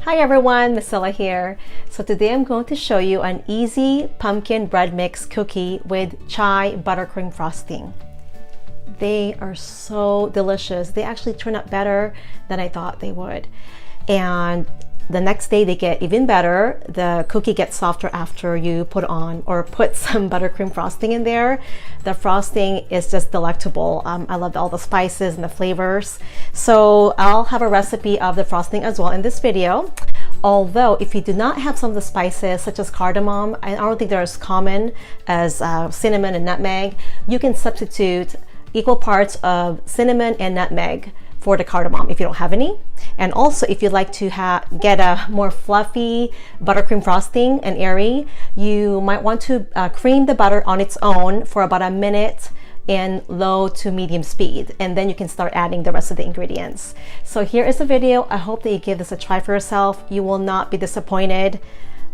Hi everyone, Misilla here. So today I'm going to show you an easy pumpkin bread mix cookie with chai buttercream frosting. They are so delicious. They actually turn out better than I thought they would. And the next day they get even better. The cookie gets softer after you put some buttercream frosting in there. The frosting is just delectable. I love all the spices and the flavors. So I'll have a recipe of the frosting as well in this video. Although if you do not have some of the spices such as cardamom, I don't think they're as common as cinnamon and nutmeg, you can substitute equal parts of cinnamon and nutmeg for the cardamom if you don't have any. And also if you'd like to get a more fluffy buttercream frosting and airy, you might want to cream the butter on its own for about a minute in low to medium speed, and then you can start adding the rest of the ingredients. So here is the video. I hope that you give this a try for yourself. You will not be disappointed.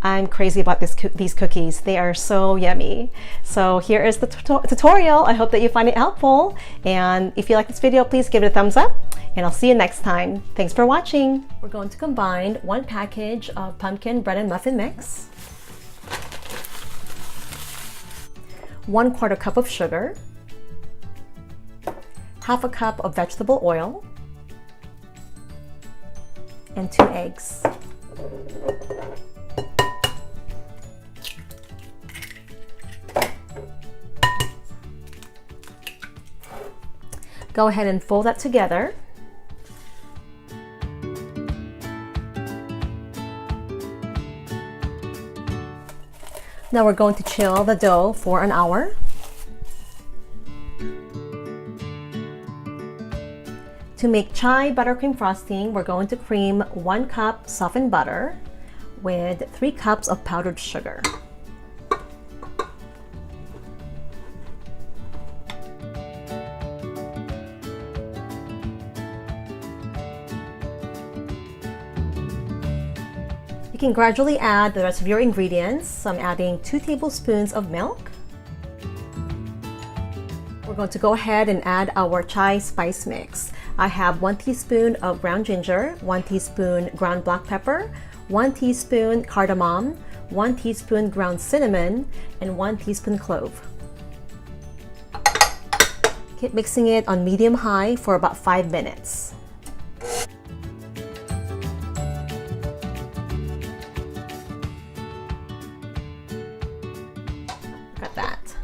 I'm crazy about these cookies. They are so yummy. So here is the tutorial. I hope that you find it helpful. And if you like this video, please give it a thumbs up. And I'll see you next time. Thanks for watching. We're going to combine 1 package of pumpkin bread and muffin mix, 1/4 cup of sugar, 1/2 cup of vegetable oil, and 2 eggs. Go ahead and fold that together. Now we're going to chill the dough for an hour. To make chai buttercream frosting, we're going to cream 1 cup softened butter with 3 cups of powdered sugar. You can gradually add the rest of your ingredients. So I'm adding 2 tablespoons of milk. We're going to go ahead and add our chai spice mix. I have 1 teaspoon of ground ginger, 1 teaspoon ground black pepper, 1 teaspoon cardamom, 1 teaspoon ground cinnamon, and 1 teaspoon clove. Keep mixing it on medium-high for about 5 minutes. Got that.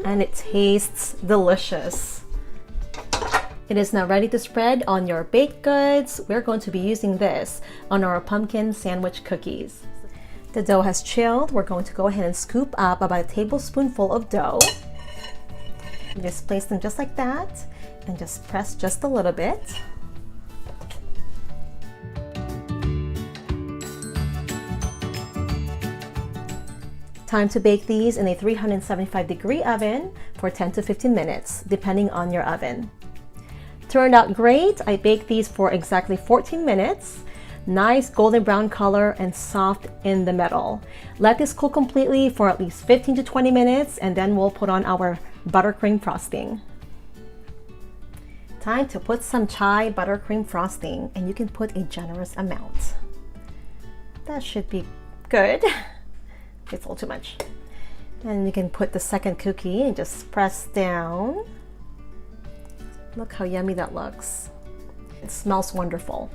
And it tastes delicious. It is now ready to spread on your baked goods. We're going to be using this on our pumpkin sandwich cookies. The dough has chilled. We're going to go ahead and scoop up about a tablespoonful of dough. Just place them just like that and just press just a little bit. Time to bake these in a 375-degree oven for 10 to 15 minutes, depending on your oven. Turned out great. I baked these for exactly 14 minutes. Nice golden brown color and soft in the middle. Let this cool completely for at least 15 to 20 minutes, and then we'll put on our buttercream frosting. Time to put some chai buttercream frosting, and you can put a generous amount. That should be good. It's a little too much. And you can put the second cookie and just press down. Look how yummy that looks. It smells wonderful.